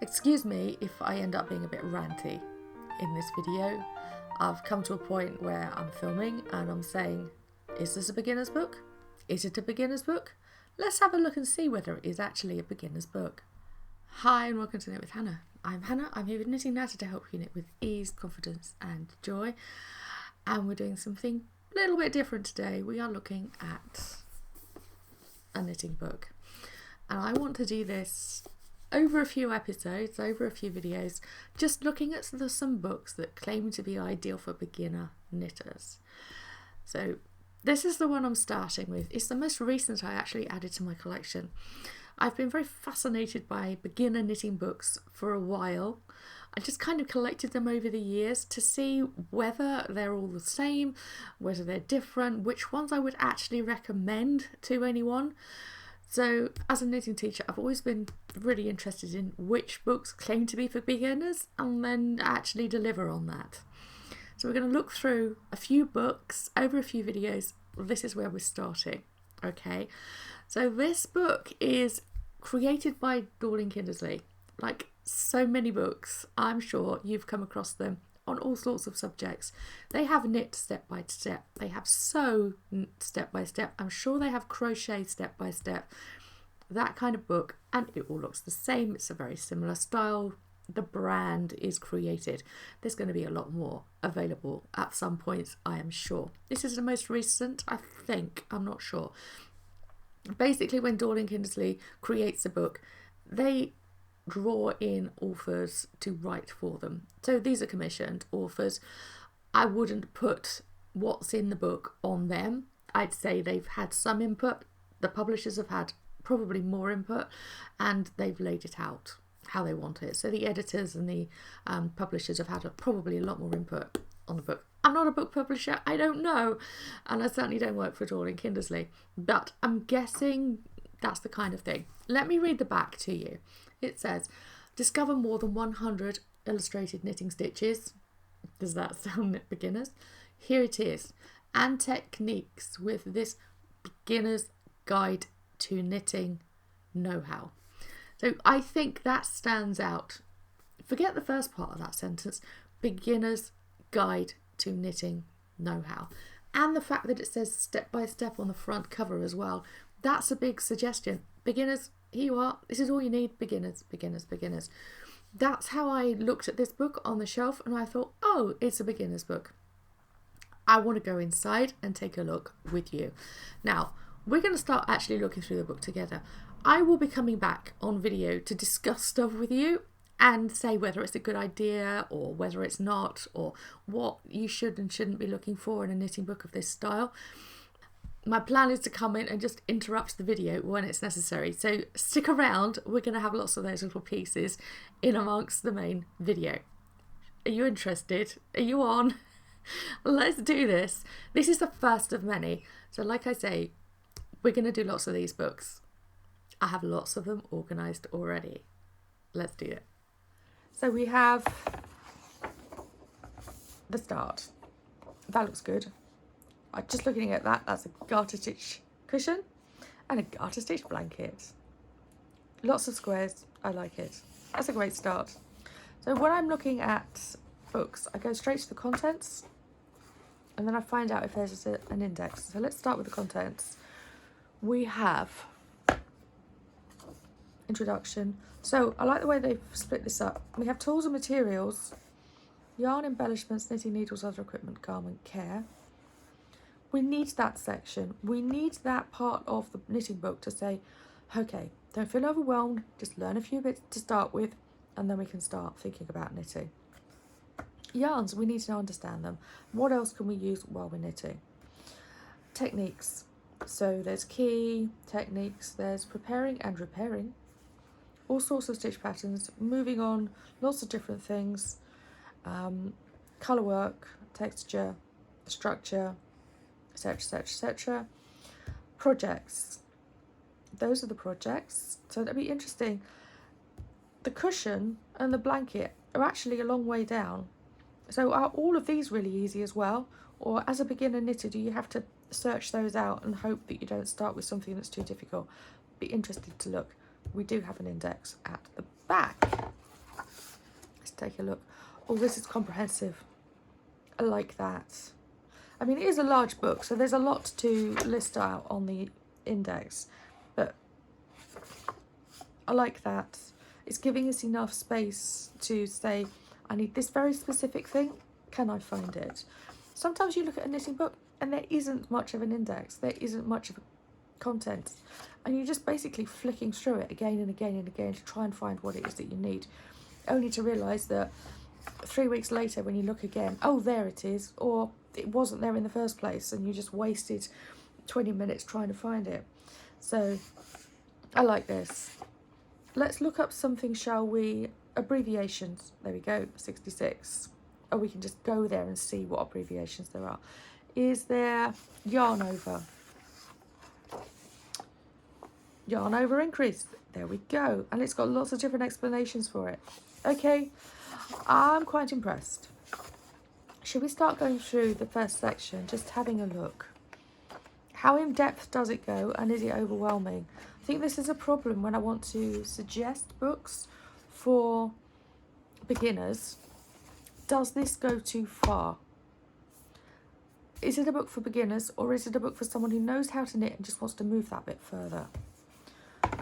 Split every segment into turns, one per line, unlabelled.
Excuse me if I end up being a bit ranty in this video. I've come to a point where I'm filming and I'm saying, is this a beginner's book? Is it a beginner's book? Let's have a look and see whether it is actually a beginner's book. Hi and welcome to Knit with Hannah. I'm Hannah, I'm here with Knitting Natter to help you knit with ease, confidence and joy. And we're doing something a little bit different today. We are looking at a knitting book. And I want to do this over a few episodes, over a few videos, just looking at some books that claim to be ideal for beginner knitters. So this is the one I'm starting with. It's the most recent I actually added to my collection. I've been very fascinated by beginner knitting books for a while. I just kind of collected them over the years to see whether they're all the same, whether they're different, which ones I would actually recommend to anyone. So as a knitting teacher, I've always been really interested in which books claim to be for beginners and then actually deliver on that. So we're going to look through a few books over a few videos. This is where we're starting. Okay, so this book is created by Dorling Kindersley. Like so many books, I'm sure you've come across them on all sorts of subjects. They have knit step by step. They have sew step by step. I'm sure they have crochet step by step. That kind of book, and it all looks the same. It's a very similar style. The brand is created. There's going to be a lot more available at some points, I am sure. This is the most recent, I think. I'm not sure. Basically, when Dorling Kindersley creates a book, they draw in authors to write for them. So these are commissioned authors. I wouldn't put what's in the book on them. I'd say they've had some input. The publishers have had probably more input, and they've laid it out how they want it. So the editors and the publishers have had probably a lot more input on the book. I'm not a book publisher, I don't know, and I certainly don't work for Dorling Kindersley, but I'm guessing that's the kind of thing. Let me read the back to you. It says, discover more than 100 illustrated knitting stitches. Does that sound beginners? Here it is, and techniques with this beginner's guide to knitting know-how. So I think that stands out. Forget the first part of that sentence, beginner's guide to knitting know-how. And the fact that it says step by step on the front cover as well. That's a big suggestion. Beginners, here you are. This is all you need. Beginners, beginners, beginners. That's how I looked at this book on the shelf and I thought, oh, it's a beginner's book. I want to go inside and take a look with you. Now, we're going to start actually looking through the book together. I will be coming back on video to discuss stuff with you and say whether it's a good idea or whether it's not, or what you should and shouldn't be looking for in a knitting book of this style. My plan is to come in and just interrupt the video when it's necessary. So stick around, we're going to have lots of those little pieces in amongst the main video. Are you interested? Are you on? Let's do this. This is the first of many. So like I say, we're going to do lots of these books. I have lots of them organised already. Let's do it. So we have the start. That looks good. Just looking at that, that's a garter stitch cushion and a garter stitch blanket. Lots of squares, I like it. That's a great start. So when I'm looking at books, I go straight to the contents and then I find out if there's an index. So let's start with the contents. We have introduction. So I like the way they've split this up. We have tools and materials, yarn embellishments, knitting needles, other equipment, garment care. We need that section. We need that part of the knitting book to say, okay, don't feel overwhelmed, just learn a few bits to start with, and then we can start thinking about knitting. Yarns, we need to understand them. What else can we use while we're knitting? Techniques. So there's key, techniques, there's preparing and repairing, all sorts of stitch patterns, moving on, lots of different things, colour work, texture, structure, etc, etc, etc. Projects. Those are the projects. So that'd be interesting. The cushion and the blanket are actually a long way down. So are all of these really easy as well? Or as a beginner knitter, do you have to search those out and hope that you don't start with something that's too difficult? Be interested to look. We do have an index at the back. to take a look. Oh, this is comprehensive. I like that. I mean, it is a large book, so there's a lot to list out on the index, but I like that. It's giving us enough space to say, I need this very specific thing. Can I find it? Sometimes you look at a knitting book and there isn't much of an index. There isn't much of a content. And you're just basically flicking through it again and again and again to try and find what it is that you need. Only to realise that 3 weeks later when you look again, oh, there it is. Or it wasn't there in the first place and you just wasted 20 minutes trying to find it. So I like this. Let's look up something, shall we? Abbreviations. There we go, 66. Or we can just go there and see what abbreviations there are. Is there yarn over? Yarn over increase. There we go. And it's got lots of different explanations for it. Okay, I'm quite impressed. Should we start going through the first section, just having a look? How in depth does it go, and is it overwhelming? I think this is a problem when I want to suggest books for beginners. Does this go too far? Is it a book for beginners, or is it a book for someone who knows how to knit and just wants to move that bit further?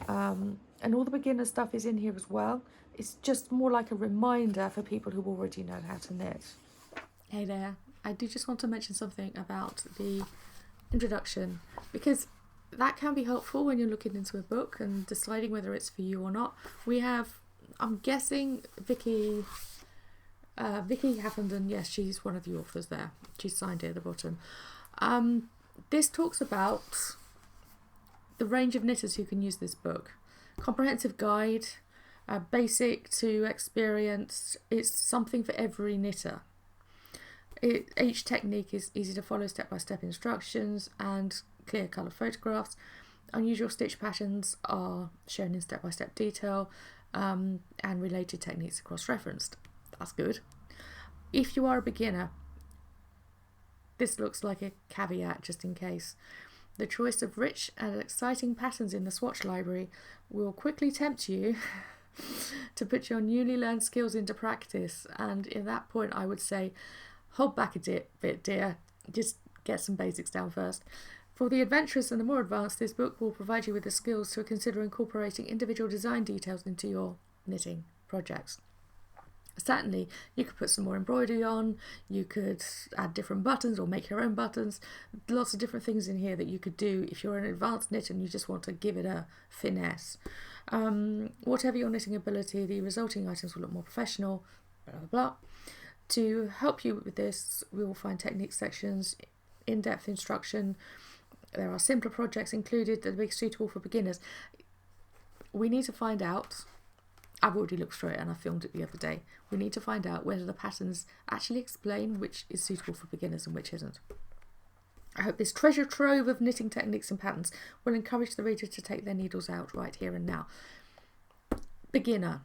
And all the beginner stuff is in here as well. It's just more like a reminder for people who already know how to knit. Hey there, I do just want to mention something about the introduction, because that can be helpful when you're looking into a book and deciding whether it's for you or not. We have, I'm guessing, Vicky Haffenden. Yes, she's one of the authors there. She's signed here at the bottom. This talks about the range of knitters who can use this book. Comprehensive guide, basic to experienced. It's something for every knitter. Each technique is easy to follow, step-by-step instructions and clear colour photographs. Unusual stitch patterns are shown in step-by-step detail, and related techniques are cross-referenced. That's good. If you are a beginner, this looks like a caveat just in case. The choice of rich and exciting patterns in the swatch library will quickly tempt you to put your newly learned skills into practice, and at that point I would say hold back a bit, dear. Just get some basics down first. For the adventurous and the more advanced, this book will provide you with the skills to consider incorporating individual design details into your knitting projects. Certainly, you could put some more embroidery on, you could add different buttons or make your own buttons. Lots of different things in here that you could do if you're an advanced knitter and you just want to give it a finesse. Whatever your knitting ability, the resulting items will look more professional, blah, blah, blah. To help you with this, we will find technique sections, in-depth instruction. There are simpler projects included that will be suitable for beginners. We need to find out, I've already looked through it and I filmed it the other day, we need to find out whether the patterns actually explain which is suitable for beginners and which isn't. I hope this treasure trove of knitting techniques and patterns will encourage the reader to take their needles out right here and now. Beginner.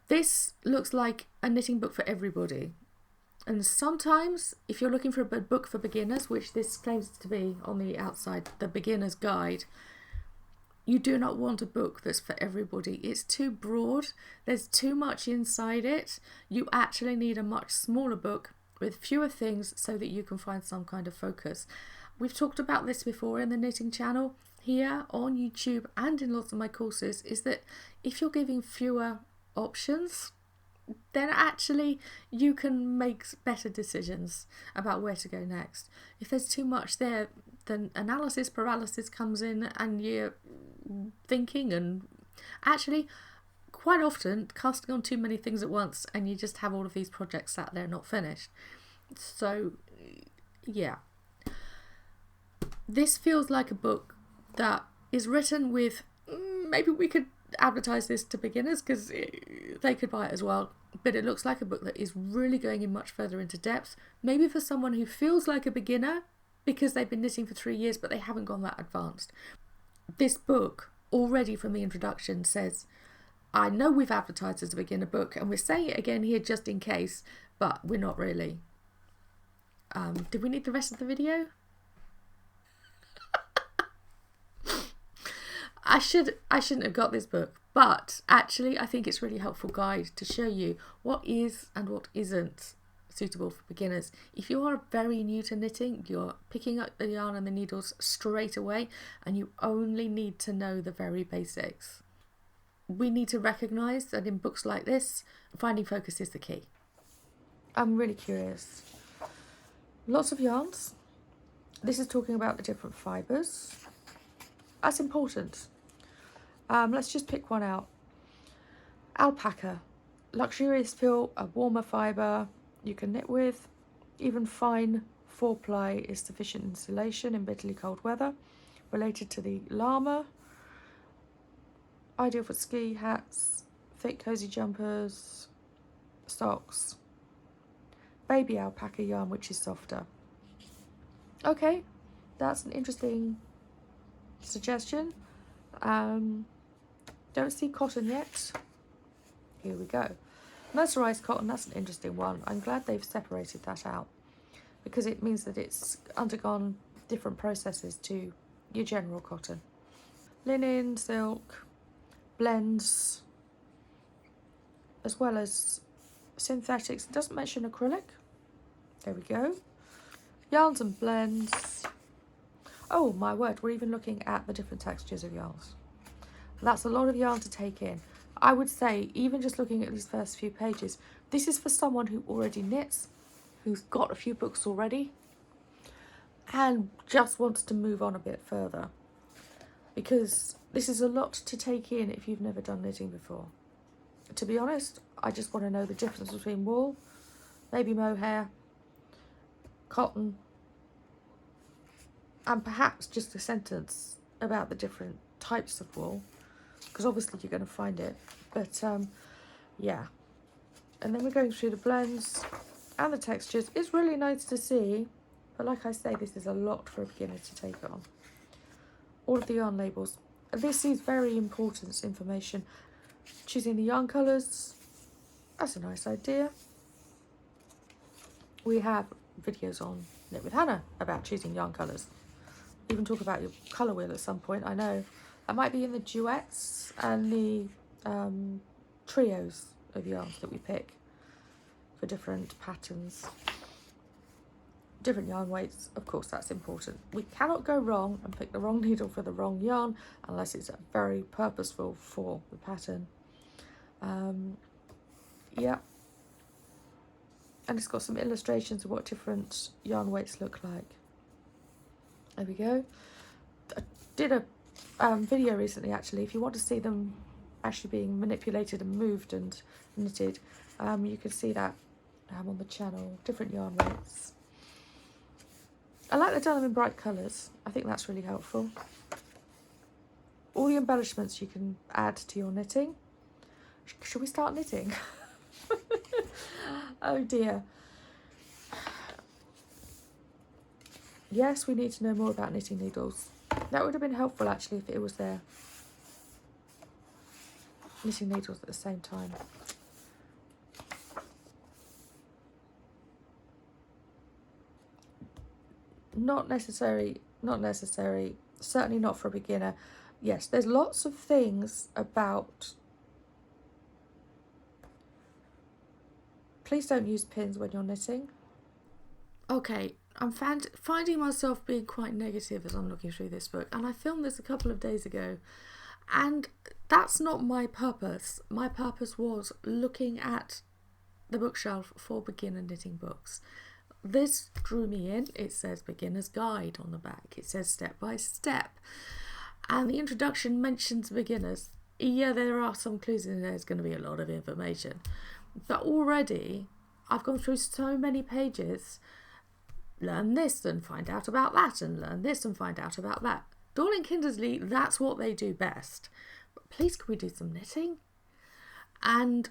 This looks like a knitting book for everybody. And sometimes, if you're looking for a book for beginners, which this claims to be on the outside, the beginner's guide, you do not want a book that's for everybody. It's too broad. There's too much inside it. You actually need a much smaller book with fewer things so that you can find some kind of focus. We've talked about this before in the knitting channel here on YouTube and in lots of my courses, is that if you're giving fewer options, then actually you can make better decisions about where to go next. If there's too much there, then analysis paralysis comes in and you're thinking and actually quite often casting on too many things at once, and you just have all of these projects sat there not finished. So yeah, this feels like a book that is written with, maybe we could advertise this to beginners because they could buy it as well, but it looks like a book that is really going in much further into depth, maybe for someone who feels like a beginner because they've been knitting for 3 years but they haven't gone that advanced. This book already from the introduction says, I know we've advertised as a beginner book and we're saying it again here just in case, but we're not really. Did we need the rest of the video? I shouldn't have got this book. But actually, I think it's a really helpful guide to show you what is and what isn't suitable for beginners. If you are very new to knitting, you're picking up the yarn and the needles straight away, and you only need to know the very basics. We need to recognise that in books like this, finding focus is the key. I'm really curious. Lots of yarns. This is talking about the different fibres. That's important. Let's just pick one out. Alpaca. Luxurious feel, a warmer fibre you can knit with. Even fine 4-ply is sufficient insulation in bitterly cold weather. Related to the llama. Ideal for ski, hats, thick cosy jumpers, socks. Baby alpaca yarn, which is softer. Okay, that's an interesting suggestion. Don't see cotton yet. Here we go. Mercerized cotton, that's an interesting one. I'm glad they've separated that out because it means that it's undergone different processes to your general cotton. Linen, silk, blends, as well as synthetics. It doesn't mention acrylic. There we go. Yarns and blends. Oh my word, we're even looking at the different textures of yarns. That's a lot of yarn to take in. I would say, even just looking at these first few pages, this is for someone who already knits, who's got a few books already, and just wants to move on a bit further. Because this is a lot to take in if you've never done knitting before. To be honest, I just want to know the difference between wool, maybe mohair, cotton, and perhaps just a sentence about the different types of wool, because obviously you're going to find it. But yeah, and then we're going through the blends and the textures. It's really nice to see, but like I say, this is a lot for a beginner to take on. All of the yarn labels. This is very important information. Choosing the yarn colours, that's a nice idea. We have videos on Knit with Hannah about choosing yarn colours. Even talk about your colour wheel at some point, I know. That might be in the duets and the trios of yarns that we pick for different patterns. Different yarn weights, of course, that's important. We cannot go wrong and pick the wrong needle for the wrong yarn unless it's very purposeful for the pattern. Yeah. And it's got some illustrations of what different yarn weights look like. There we go. I did a video recently, actually. If you want to see them actually being manipulated and moved and knitted, you can see that on the channel. Different yarn weights. I like they've done them in bright colours. I think that's really helpful. All the embellishments you can add to your knitting. Should we start knitting? Oh dear. Yes, we need to know more about knitting needles. That would have been helpful actually if it was there. Knitting needles at the same time. Not necessary, certainly not for a beginner. Yes, there's lots of things about... Please don't use pins when you're knitting. Okay, I'm finding myself being quite negative as I'm looking through this book, and I filmed this a couple of days ago, and that's not my purpose. My purpose was looking at the bookshelf for beginner knitting books. This drew me in. It says beginner's guide on the back. It says step by step, and the introduction mentions beginners. Yeah, there are some clues in there. There's going to be a lot of information, but already I've gone through so many pages. Learn this and find out about that, and learn this and find out about that. Dawn and Kindersley, that's what they do best. But please, can we do some knitting? And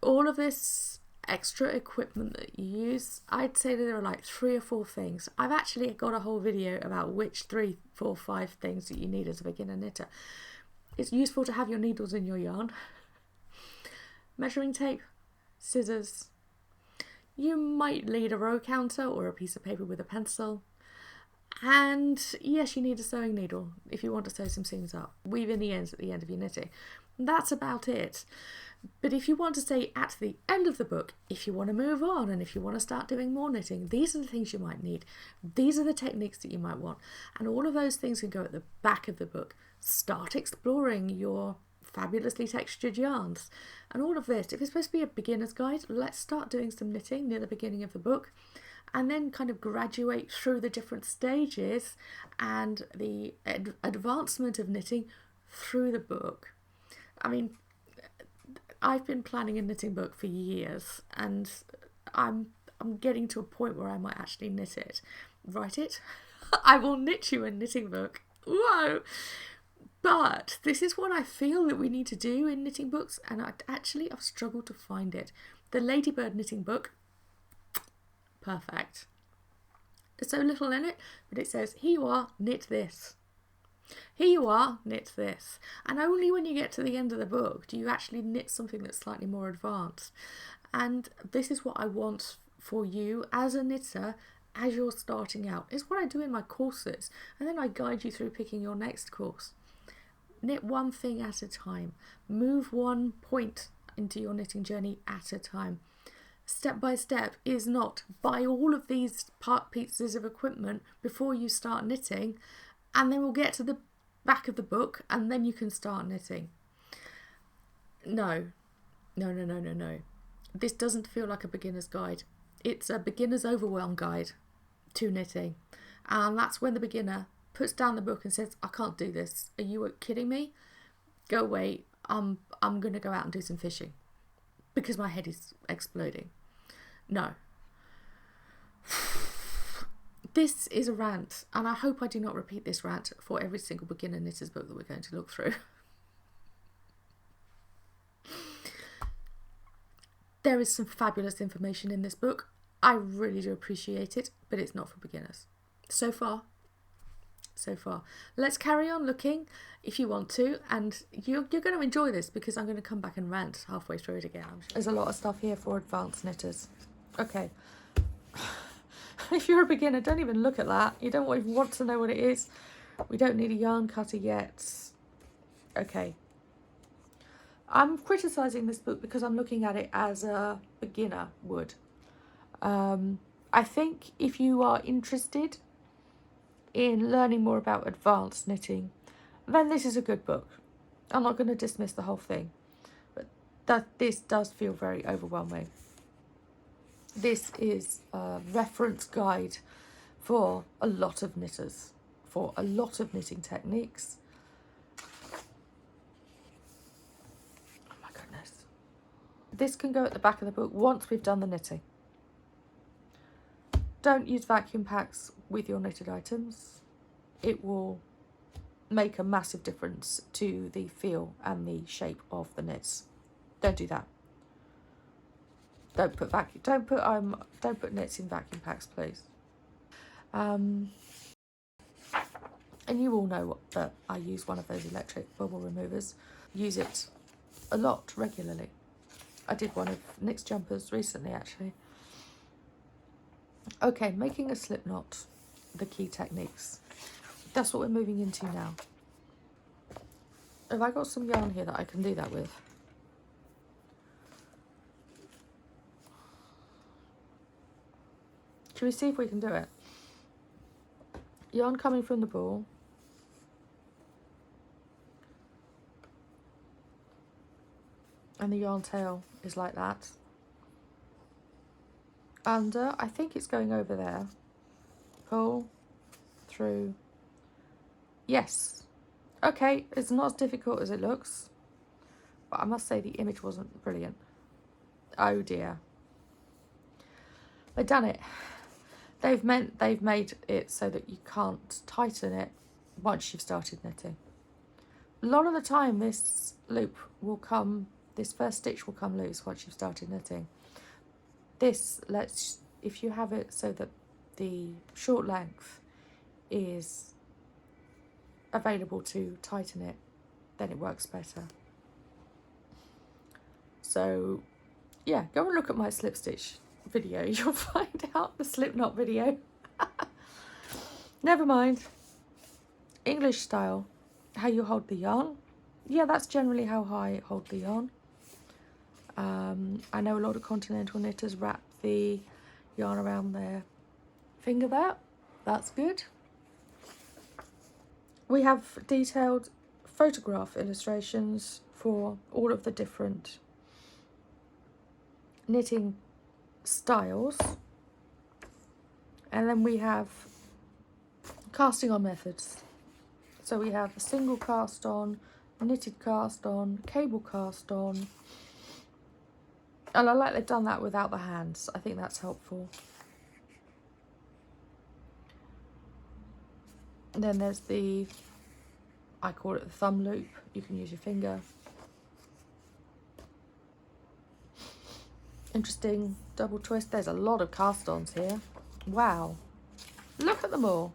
all of this extra equipment that you use, I'd say that there are like 3 or 4 things. I've actually got a whole video about which 3, 4, 5 things that you need as a beginner knitter. It's useful to have your needles in your yarn. Measuring tape, scissors. You might need a row counter or a piece of paper with a pencil. And yes, you need a sewing needle if you want to sew some seams up. Weave in the ends at the end of your knitting. That's about it. But if you want to stay at the end of the book, if you want to move on and if you want to start doing more knitting, these are the things you might need. These are the techniques that you might want. And all of those things can go at the back of the book. Start exploring your fabulously textured yarns and all of this. If it's supposed to be a beginner's guide, let's start doing some knitting near the beginning of the book and then kind of graduate through the different stages and the advancement of knitting through the book. I mean, I've been planning a knitting book for years and I'm getting to a point where I might actually knit it. Write it? I will knit you a knitting book. Whoa! But this is what I feel that we need to do in knitting books, and I've struggled to find it. The Ladybird knitting book, perfect. There's so little in it, but it says, here you are, knit this. Here you are, knit this. And only when you get to the end of the book do you actually knit something that's slightly more advanced. And this is what I want for you as a knitter as you're starting out. It's what I do in my courses, and then I guide you through picking your next course. Knit one thing at a time. Move one point into your knitting journey at a time. Step by step is not buy all of these pieces of equipment before you start knitting, and then we'll get to the back of the book and then you can start knitting. No. This doesn't feel like a beginner's guide. It's a beginner's overwhelm guide to knitting. And that's when the beginner puts down the book and says, I can't do this. Are you kidding me? Go away. I'm going to go out and do some fishing because my head is exploding. No. This is a rant, and I hope I do not repeat this rant for every single beginner knitter's book that we're going to look through. There is some fabulous information in this book. I really do appreciate it, but it's not for beginners. So far. Let's carry on looking if you want to, and you're going to enjoy this because I'm going to come back and rant halfway through it again. There's a lot of stuff here for advanced knitters. Okay. If you're a beginner, don't even look at that. You don't even want to know what it is. We don't need a yarn cutter yet. Okay. I'm criticising this book because I'm looking at it as a beginner would. I think if you are interested in learning more about advanced knitting, then this is a good book. I'm not going to dismiss the whole thing, but this does feel very overwhelming. This is a reference guide for a lot of knitters, for a lot of knitting techniques. Oh my goodness. This can go at the back of the book once we've done the knitting. Don't use vacuum packs with your knitted items. It will make a massive difference to the feel and the shape of the knits. Don't do that. Don't put knits in vacuum packs, please. And you all know that I use one of those electric bubble removers. Use it a lot regularly. I did one of Nick's jumpers recently, actually. Okay, making a slip knot, the key techniques. That's what we're moving into now. Have I got some yarn here that I can do that with? Shall we see if we can do it? Yarn coming from the ball. And the yarn tail is like that. Under, I think it's going over there. Pull through. Yes. Okay, it's not as difficult as it looks. But I must say the image wasn't brilliant. Oh dear. They've done it. They've made it so that you can't tighten it once you've started knitting. A lot of the time this loop will come, this first stitch will come loose once you've started knitting. This lets, if you have it so that the short length is available to tighten it, then it works better. So yeah, go and look at my slip stitch video. You'll find out the slip knot video. Never mind. English style, how you hold the yarn yeah, that's generally how I hold the yarn. I know a lot of continental knitters wrap the yarn around their finger there. That's good. We have detailed photograph illustrations for all of the different knitting styles. And then we have casting on methods. So we have a single cast on, knitted cast on, cable cast on. And I like they've done that without the hands. I think that's helpful. And then there's the, I call it the thumb loop. You can use your finger. Interesting double twist. There's a lot of cast-ons here. Wow. Look at them all.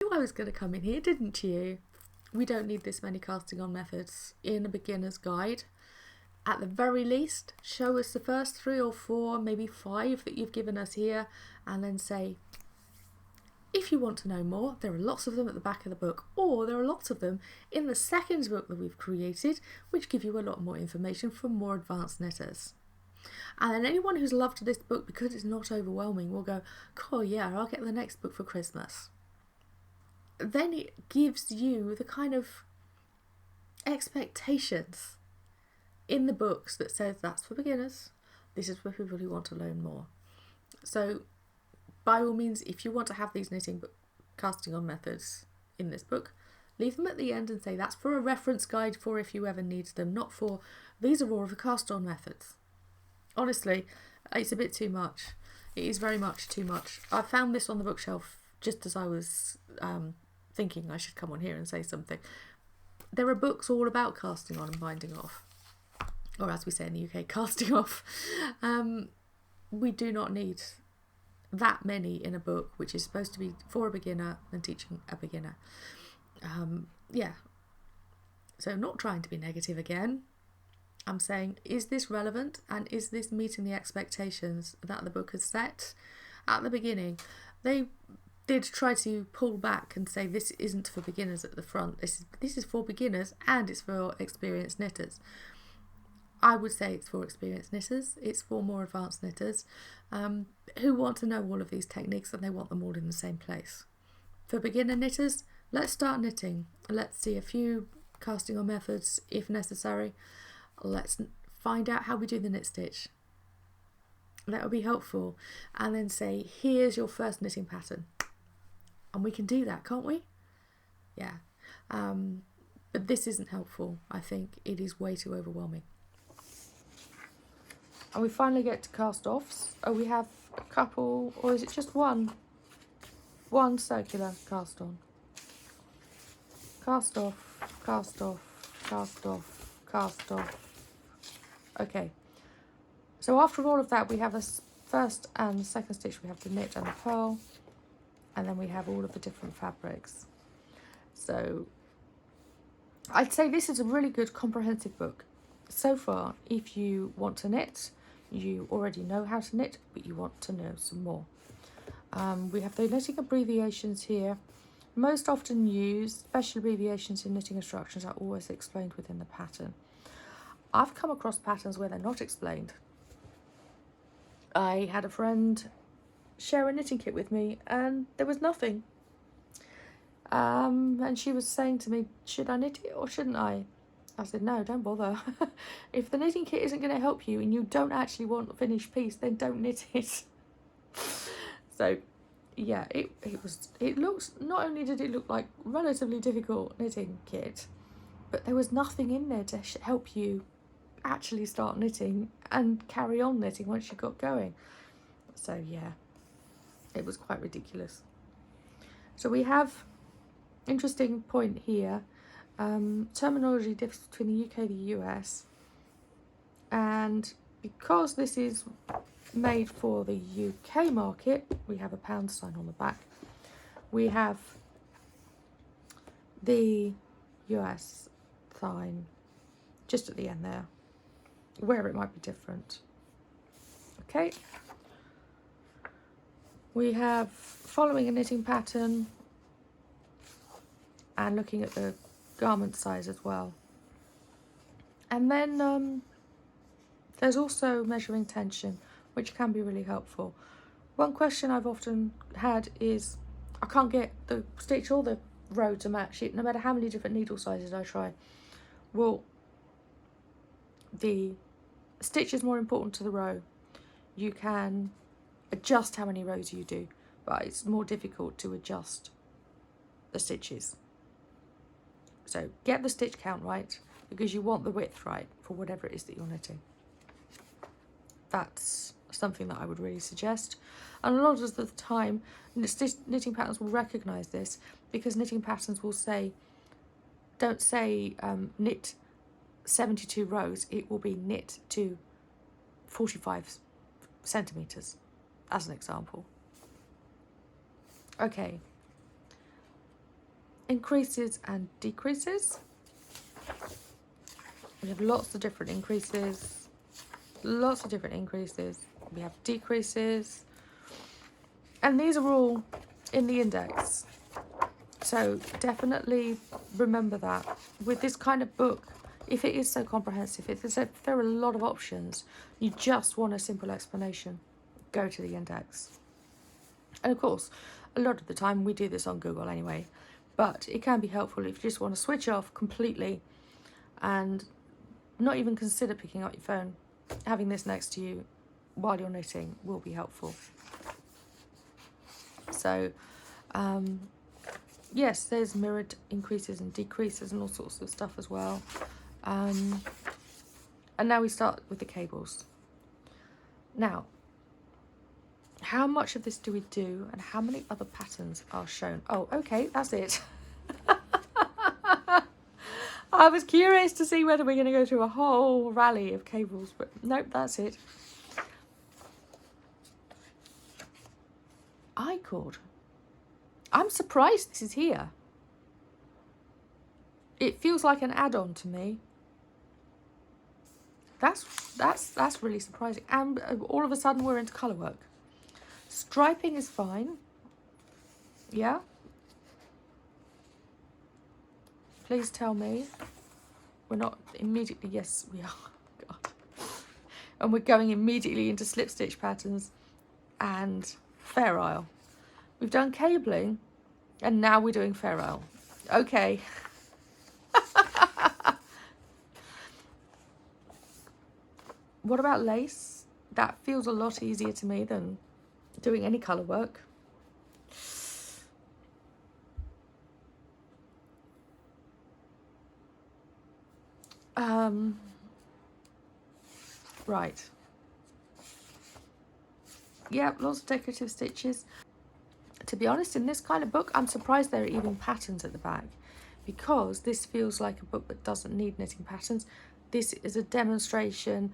You knew I was going to come in here, didn't you? We don't need this many casting on methods in a beginner's guide. At the very least, show us the first 3 or 4, maybe 5 that you've given us here, and then say, if you want to know more, there are lots of them at the back of the book, or there are lots of them in the second book that we've created, which give you a lot more information for more advanced knitters. And then anyone who's loved this book because it's not overwhelming will go, cool, yeah, I'll get the next book for Christmas. Then it gives you the kind of expectations in the books that says that's for beginners, this is for people who want to learn more. So by all means, if you want to have these knitting casting on methods in this book, leave them at the end and say that's for a reference guide for if you ever need them, not for these are all of the cast on methods. Honestly, it's a bit too much. It is very much too much. I found this on the bookshelf just as I was thinking I should come on here and say something. There are books all about casting on and binding off, or as we say in the UK, casting off. We do not need that many in a book which is supposed to be for a beginner and teaching a beginner. Yeah, so not trying to be negative again. I'm saying, is this relevant and is this meeting the expectations that the book has set at the beginning? They did try to pull back and say this isn't for beginners at the front, this is for beginners and it's for experienced knitters. I would say it's for experienced knitters, it's for more advanced knitters who want to know all of these techniques and they want them all in the same place. For beginner knitters, let's start knitting. Let's see a few casting on methods if necessary. Let's find out how we do the knit stitch. That would be helpful. And then say, here's your first knitting pattern. And we can do that, can't we? Yeah. But this isn't helpful. I think it is way too overwhelming. And we finally get to cast-offs. Oh, we have a couple, or is it just one? One circular cast-on. Cast-off, cast-off, cast-off, cast-off. Okay. So after all of that, we have a first and second stitch. We have the knit and the purl. And then we have all of the different fabrics. So I'd say this is a really good comprehensive book. So far, if you want to knit, you already know how to knit, but you want to know some more. We have the knitting abbreviations here. Most often used, special abbreviations in knitting instructions are always explained within the pattern. I've come across patterns where they're not explained. I had a friend share a knitting kit with me and there was nothing. And she was saying to me, should I knit it or shouldn't I? I said, no, don't bother. If the knitting kit isn't going to help you and you don't actually want a finished piece, then don't knit it. So yeah, it looks, not only did it look like relatively difficult knitting kit, but there was nothing in there to help you actually start knitting and carry on knitting once you got going. So yeah, it was quite ridiculous. So we have, interesting point here, terminology differs between the UK and the US, and because this is made for the UK market, we have a pound sign on the back. We have the US sign just at the end there, where it might be different. Okay. We have following a knitting pattern and looking at the garment size as well. And then there's also measuring tension, which can be really helpful. One question I've often had is I can't get the stitch or the row to match it, no matter how many different needle sizes I try. Well, the stitch is more important to the row. You can adjust how many rows you do, but it's more difficult to adjust the stitches. So get the stitch count right, because you want the width right for whatever it is that you're knitting. That's something that I would really suggest. And a lot of the time, knitting patterns will recognise this, because knitting patterns will say, don't say knit 72 rows, it will be knit to 45 centimetres, as an example. Okay. Increases and decreases. We have lots of different increases, lots of different increases. We have decreases, and these are all in the index. So definitely remember that. With this kind of book, if it is so comprehensive, if there are a lot of options, you just want a simple explanation, go to the index. And of course, a lot of the time we do this on Google anyway, but it can be helpful if you just want to switch off completely and not even consider picking up your phone. Having this next to you while you're knitting will be helpful. So yes, there's mirrored increases and decreases and all sorts of stuff as well. And now we start with the cables. Now, how much of this do we do, and how many other patterns are shown? Oh, okay, that's it. I was curious to see whether we're going to go through a whole rally of cables, but nope, that's it. I-cord. I'm surprised this is here. It feels like an add-on to me. That's really surprising. And all of a sudden we're into colour work. Striping is fine. Yeah. Please tell me we're not immediately. Yes, we are. God. And we're going immediately into slip stitch patterns and Fair Isle. We've done cabling, and now we're doing Fair Isle. Okay. What about lace? That feels a lot easier to me than doing any colour work. Right. Yeah, lots of decorative stitches. To be honest, in this kind of book, I'm surprised there are even patterns at the back, because this feels like a book that doesn't need knitting patterns. This is a demonstration,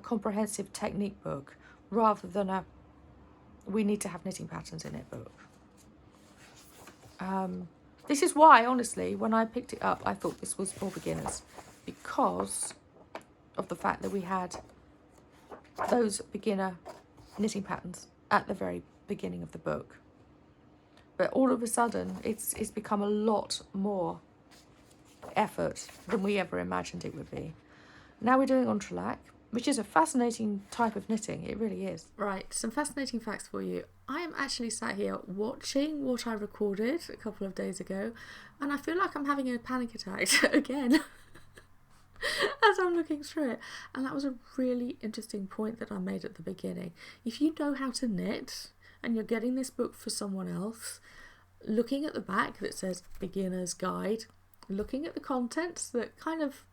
comprehensive technique book, rather than a we need to have knitting patterns in it book. This is why, honestly, when I picked it up, I thought this was for beginners, because of the fact that we had those beginner knitting patterns at the very beginning of the book. But all of a sudden, it's become a lot more effort than we ever imagined it would be. Now we're doing entrelac, which is a fascinating type of knitting. It really is. Right, some fascinating facts for you. I am actually sat here watching what I recorded a couple of days ago, and I feel like I'm having a panic attack again as I'm looking through it. And that was a really interesting point that I made at the beginning. If you know how to knit and you're getting this book for someone else, looking at the back that says Beginner's Guide, looking at the contents that kind of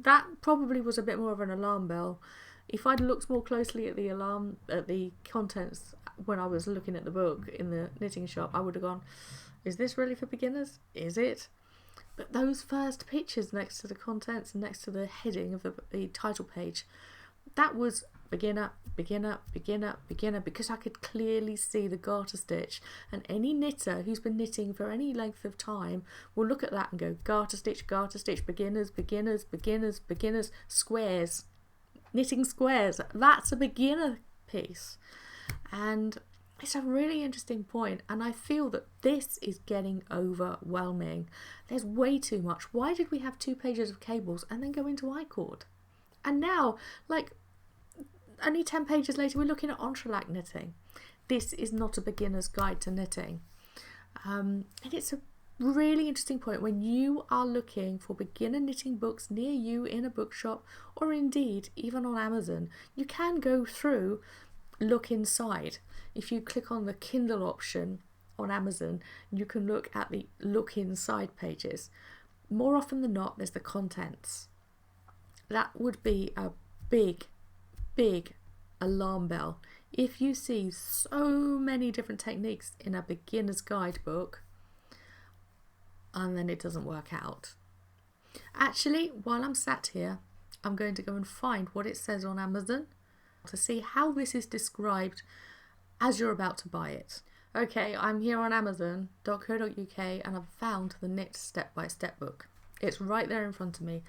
that probably was a bit more of an alarm bell. If I'd looked more closely at the contents when I was looking at the book in the knitting shop, I would have gone, is this really for beginners? Is it? But those first pictures next to the contents and next to the heading of the title page, that was beginner, beginner, beginner, beginner, because I could clearly see the garter stitch, and any knitter who's been knitting for any length of time will look at that and go garter stitch, beginners, beginners, beginners, beginners, squares, knitting squares. That's a beginner piece. And It's a really interesting point, and I feel that this is getting overwhelming. There's way too much. Why did we have 2 pages of cables and then go into I-cord? And now, like, only 10 pages later, we're looking at entrelac knitting. This is not a beginner's guide to knitting. And it's a really interesting point when you are looking for beginner knitting books near you in a bookshop, or indeed even on Amazon. You can go through look inside. If you click on the Kindle option on Amazon, you can look at the look inside pages. More often than not, there's the contents. That would be a big alarm bell if you see so many different techniques in a beginner's guidebook and then it doesn't work out. Actually, while I'm sat here, I'm going to go and find what it says on Amazon to see how this is described as you're about to buy it. Okay, I'm here on amazon.co.uk and I've found the Knit step-by-step book. It's right there in front of me.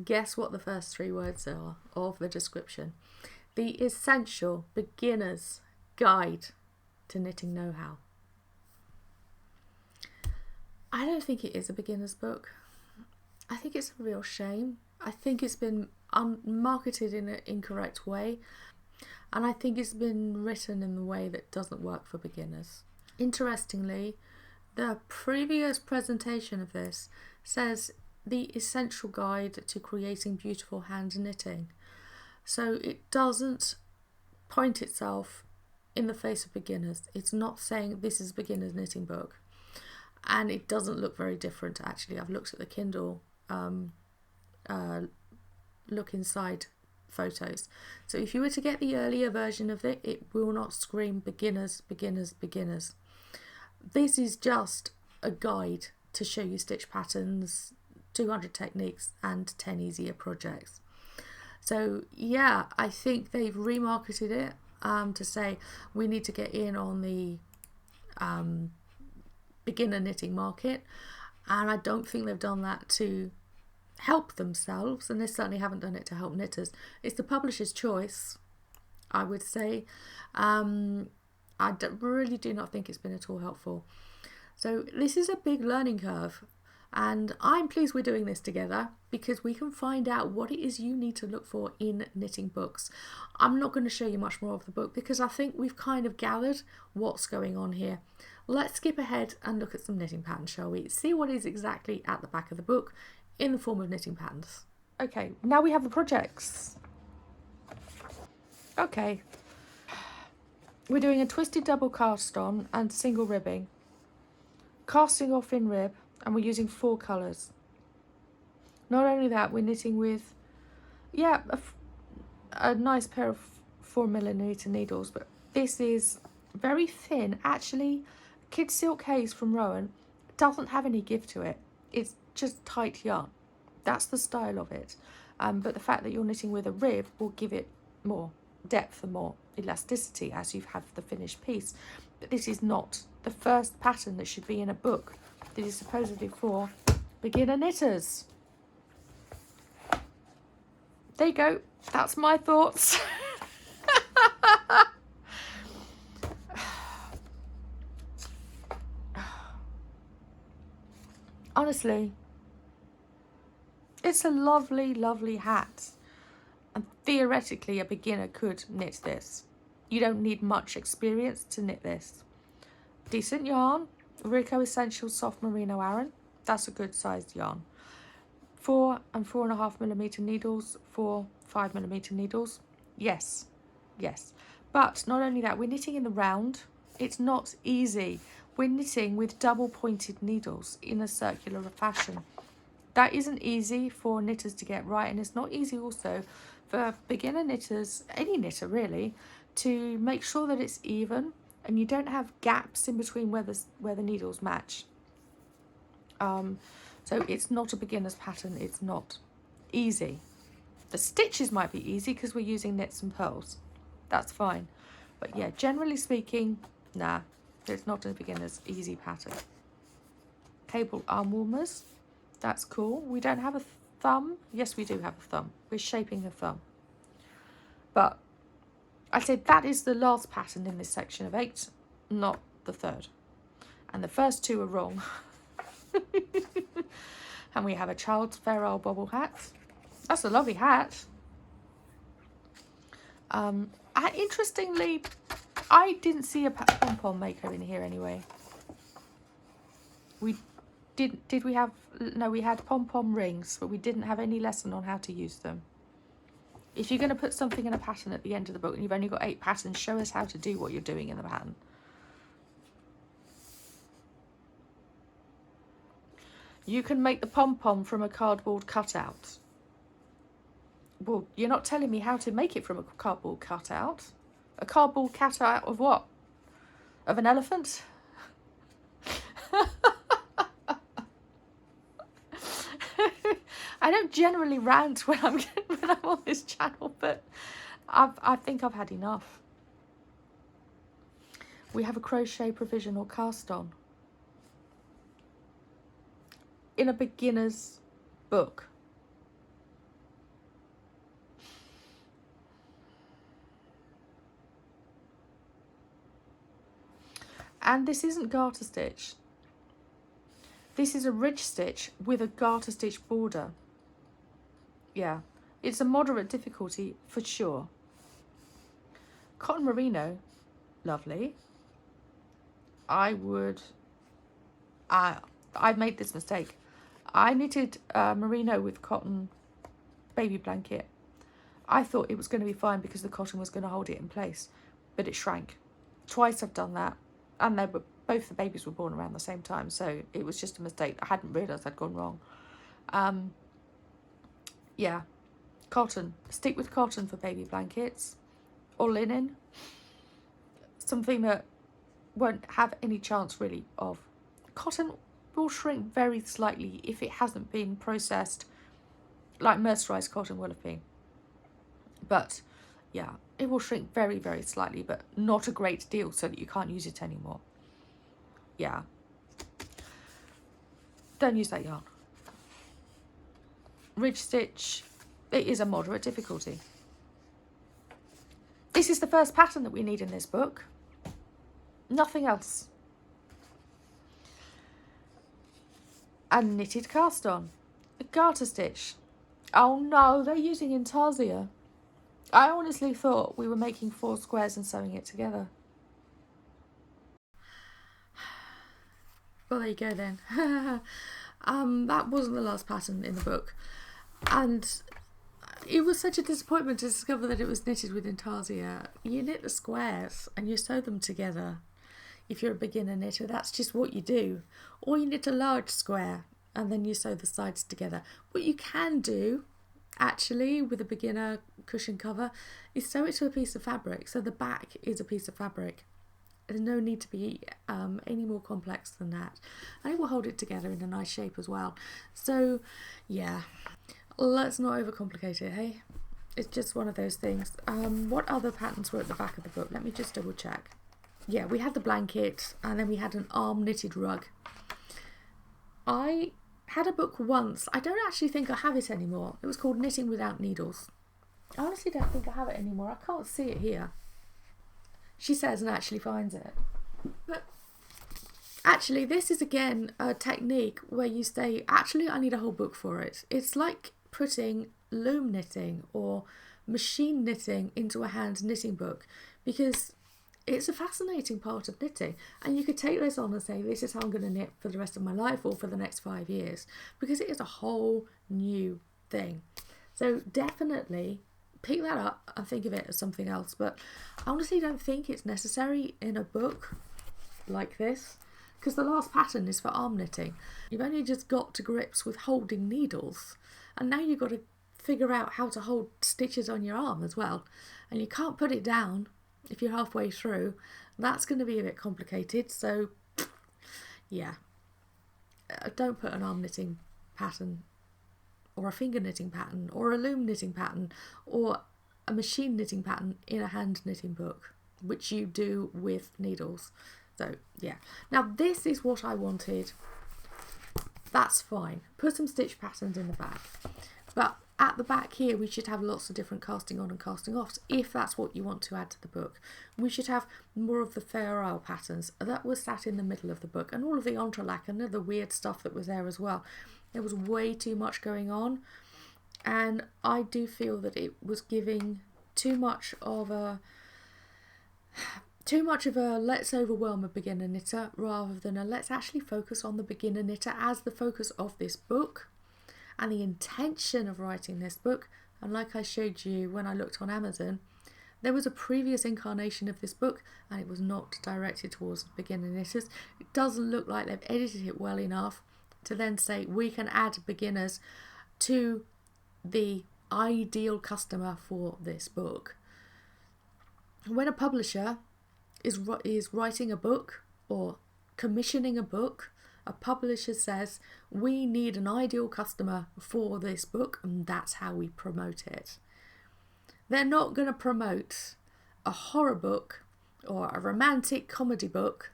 Guess what the first 3 words are of the description? The Essential Beginner's Guide to Knitting Know-How. I don't think it is a beginner's book. I think it's a real shame. I think it's been marketed in an incorrect way. And I think it's been written in the way that doesn't work for beginners. Interestingly, the previous presentation of this says the essential guide to creating beautiful hand knitting. So it doesn't point itself in the face of beginners. It's not saying this is a beginner's knitting book. And it doesn't look very different, actually. I've looked at the Kindle look inside photos. So if you were to get the earlier version of it, it will not scream beginners, beginners, beginners. This is just a guide to show you stitch patterns, 200 techniques and 10 easier projects. So yeah, I think they've remarketed it to say we need to get in on the beginner knitting market, and I don't think they've done that to help themselves, and they certainly haven't done it to help knitters. It's the publisher's choice, I would say. I really do not think it's been at all helpful. So this is a big learning curve, and I'm pleased we're doing this together because we can find out what it is you need to look for in knitting books. I'm not going to show you much more of the book because I think we've kind of gathered what's going on here. Let's skip ahead and look at some knitting patterns, shall we? See what is exactly at the back of the book in the form of knitting patterns. Okay, now we have the projects. Okay, we're doing a twisted double cast on and single ribbing, casting off in rib, and we're using 4 colours. Not only that, we're knitting with, yeah, a nice pair of 4mm needles, but this is very thin. Actually, Kid Silk Haze from Rowan doesn't have any give to it. It's just tight yarn. That's the style of it. But the fact that you're knitting with a rib will give it more depth and more elasticity as you have the finished piece. But this is not the first pattern that should be in a book that is supposedly for beginner knitters. There you go. That's my thoughts. Honestly, it's a lovely, lovely hat. And theoretically, a beginner could knit this. You don't need much experience to knit this. Decent yarn. Rico Essential Soft Merino Aran. That's a good sized yarn. 4 and 4.5mm needles, 4 5mm needles. Yes, yes. But not only that, we're knitting in the round. It's not easy. We're knitting with double pointed needles in a circular fashion. That isn't easy for knitters to get right, and it's not easy also for beginner knitters, any knitter really, to make sure that it's even and you don't have gaps in between where the needles match. So it's not a beginner's pattern. It's not easy. The stitches might be easy because we're using knits and purls. That's fine. But yeah, generally speaking, nah, it's not a beginner's easy pattern. Cable arm warmers. That's cool. We don't have a thumb. Yes, we do have a thumb. We're shaping a thumb. But I'd say that is the last pattern in this section of 8. not the third. And the first two are wrong. And we have a Child's Farewell bobble hat. That's a lovely hat. Interestingly, I didn't see a pom-pom maker in here anyway. We did we have, no, we had pom-pom rings, but we didn't have any lesson on how to use them. If you're going to put something in a pattern at the end of the book and you've only got 8 patterns, show us how to do what you're doing in the pattern. You can make the pom-pom from a cardboard cutout. Well, you're not telling me how to make it from a cardboard cutout. A cardboard cutout of what? Of an elephant? I don't generally rant when I'm on this channel, but I think I've had enough. We have a crochet provisional cast on in a beginner's book. And this isn't garter stitch. This is a ridge stitch with a garter stitch border. Yeah, it's a moderate difficulty for sure. Cotton merino, lovely. I've made this mistake. I knitted merino with cotton baby blanket. I thought it was going to be fine because the cotton was going to hold it in place, but it shrank. Twice I've done that, and they were, both the babies were born around the same time, so it was just a mistake. I hadn't realised I'd gone wrong. Yeah, cotton. Stick with cotton for baby blankets or linen. Something that won't have any chance really of. Cotton will shrink very slightly if it hasn't been processed like mercerized cotton will have been. But yeah, it will shrink very, very slightly, but not a great deal so that you can't use it anymore. Yeah. Don't use that yarn. Ridge stitch, it is a moderate difficulty. This is the first pattern that we need in this book. Nothing else. A knitted cast on. A garter stitch. Oh no, they're using intarsia. I honestly thought we were making 4 squares and sewing it together. Well, there you go then. That wasn't the last pattern in the book. And it was such a disappointment to discover that it was knitted with intarsia. You knit the squares and you sew them together. If you're a beginner knitter, that's just what you do. Or you knit a large square and then you sew the sides together. What you can do, actually, with a beginner cushion cover, is sew it to a piece of fabric. So the back is a piece of fabric. There's no need to be any more complex than that. And it will hold it together in a nice shape as well. So, yeah, let's not overcomplicate it, hey? It's just one of those things. What other patterns were at the back of the book? Let me just double check. Yeah, we had the blanket and then we had an arm knitted rug. I had a book once. I don't actually think I have it anymore. It was called Knitting Without Needles. I honestly don't think I have it anymore. I can't see it here. She says and actually finds it. But actually, this is again a technique where you say, actually, I need a whole book for it. It's like putting loom knitting or machine knitting into a hand knitting book, because it's a fascinating part of knitting. And you could take this on and say, this is how I'm going to knit for the rest of my life or for the next 5 years, because it is a whole new thing. So definitely pick that up and think of it as something else. But I honestly don't think it's necessary in a book like this, because the last pattern is for arm knitting. You've only just got to grips with holding needles, and now you've got to figure out how to hold stitches on your arm as well, and you can't put it down if you're halfway through. That's going to be a bit complicated. So yeah, don't put an arm knitting pattern or a finger knitting pattern or a loom knitting pattern or a machine knitting pattern in a hand knitting book, which you do with needles. So yeah, now this is what I wanted. That's fine. Put some stitch patterns in the back, but at the back here, we should have lots of different casting on and casting offs, if that's what you want to add to the book. We should have more of the Fair Isle patterns that was sat in the middle of the book, and all of the entrelac and the weird stuff that was there as well. There was way too much going on, and I do feel that it was giving too much of a let's overwhelm a beginner knitter rather than a let's actually focus on the beginner knitter as the focus of this book and the intention of writing this book. And like I showed you when I looked on Amazon, there was a previous incarnation of this book and it was not directed towards beginner knitters. It doesn't look like they've edited it well enough to then say we can add beginners to the ideal customer for this book. When a publisher is writing a book or commissioning a book, a publisher says we need an ideal customer for this book, and that's how we promote it. They're not going to promote a horror book or a romantic comedy book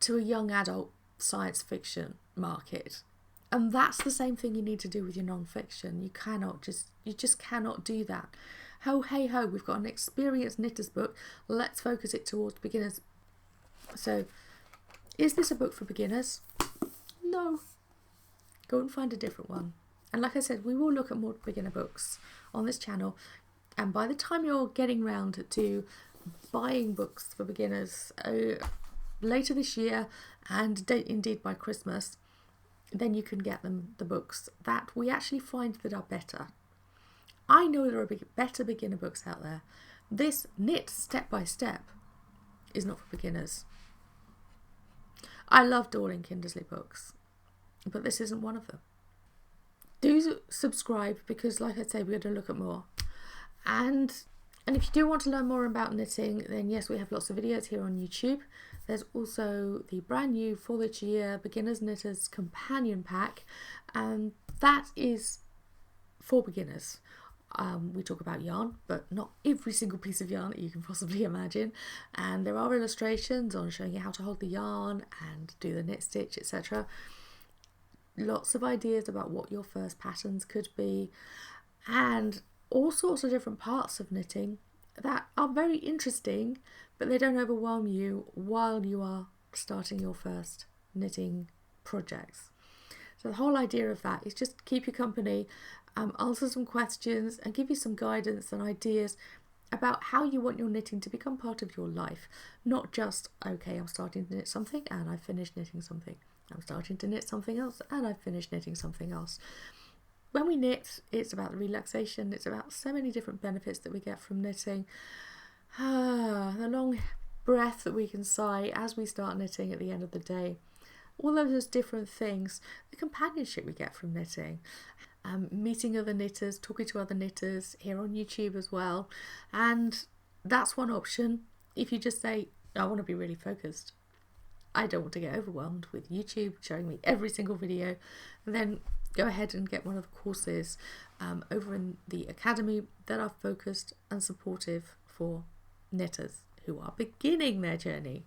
to a young adult science fiction market. And that's the same thing you need to do with your non-fiction. You just cannot do that. Ho, hey ho, we've got an experienced knitter's book, let's focus it towards beginners. So, is this a book for beginners? No. Go and find a different one. And like I said, we will look at more beginner books on this channel, and by the time you're getting round to buying books for beginners later this year, and indeed by Christmas, then you can get the books that we actually find that are better. I know there are better beginner books out there. This Knit Step by Step is not for beginners. I love Dorling Kindersley books, but this isn't one of them. Do subscribe because, like I say, we're going to look at more. And if you do want to learn more about knitting, then yes, we have lots of videos here on YouTube. There's also the brand new for this year Beginners Knitters Companion Pack, and that is for beginners. We talk about yarn, but not every single piece of yarn that you can possibly imagine. And there are illustrations on showing you how to hold the yarn and do the knit stitch, etc. Lots of ideas about what your first patterns could be, and all sorts of different parts of knitting that are very interesting, but they don't overwhelm you while you are starting your first knitting projects. So the whole idea of that is just keep you company, answer some questions and give you some guidance and ideas about how you want your knitting to become part of your life. Not just, okay, I'm starting to knit something and I've finished knitting something. I'm starting to knit something else and I've finished knitting something else. When we knit, it's about the relaxation. It's about so many different benefits that we get from knitting. The long breath that we can sigh as we start knitting at the end of the day. All of those different things. The companionship we get from knitting. Meeting other knitters, talking to other knitters here on YouTube as well. And that's one option. If you just say, I want to be really focused, I don't want to get overwhelmed with YouTube showing me every single video, then go ahead and get one of the courses over in the academy that are focused and supportive for knitters who are beginning their journey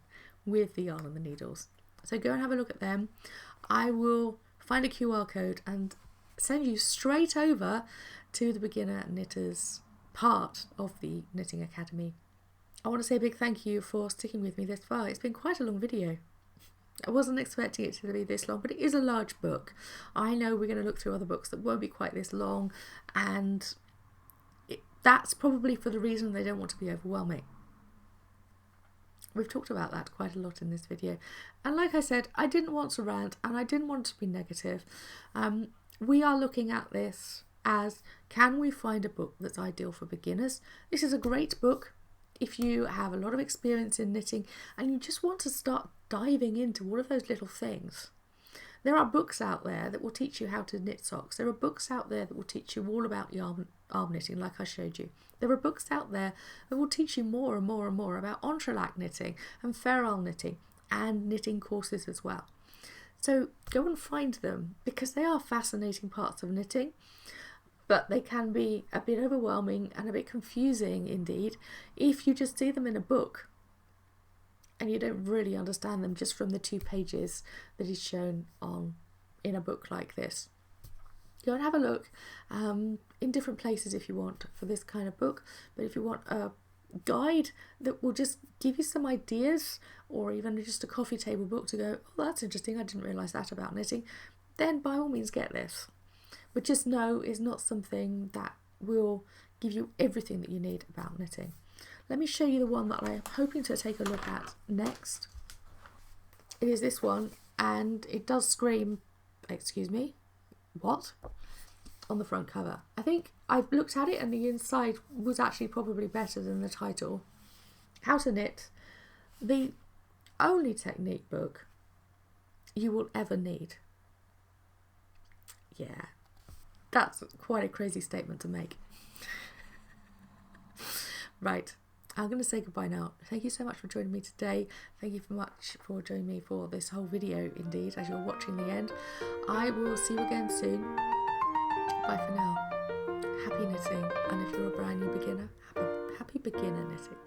with the yarn and the needles. So go and have a look at them. I will find a QR code and send you straight over to the beginner knitters part of the Knitting Academy. I want to say a big thank you for sticking with me this far. It's been quite a long video. I wasn't expecting it to be this long, but it is a large book. I know we're going to look through other books that won't be quite this long, and that's probably for the reason they don't want to be overwhelming. We've talked about that quite a lot in this video. And like I said, I didn't want to rant and I didn't want to be negative. We are looking at this as, can we find a book that's ideal for beginners? This is a great book if you have a lot of experience in knitting and you just want to start diving into all of those little things. There are books out there that will teach you how to knit socks. There are books out there that will teach you all about arm knitting, like I showed you. There are books out there that will teach you more and more and more about entrelac knitting and Fair Isle knitting and knitting courses as well. So go and find them because they are fascinating parts of knitting, but they can be a bit overwhelming and a bit confusing indeed if you just see them in a book and you don't really understand them just from the 2 pages that is shown in a book like this. Go and have a look in different places if you want for this kind of book. But if you want a guide that will just give you some ideas, or even just a coffee table book to go, oh, that's interesting, I didn't realise that about knitting, then by all means get this. But just know it's not something that will give you everything that you need about knitting. Let me show you the one that I'm hoping to take a look at next. It is this one, and it does scream, excuse me, what? On the front cover. I think I've looked at it and the inside was actually probably better than the title. How to Knit, the only technique book you will ever need. Yeah, that's quite a crazy statement to make. Right, I'm going to say goodbye now. Thank you so much for joining me today. Thank you so much for joining me for this whole video, indeed, as you're watching the end. I will see you again soon. Bye for now. Happy knitting, and if you're a brand new beginner, happy beginner knitting.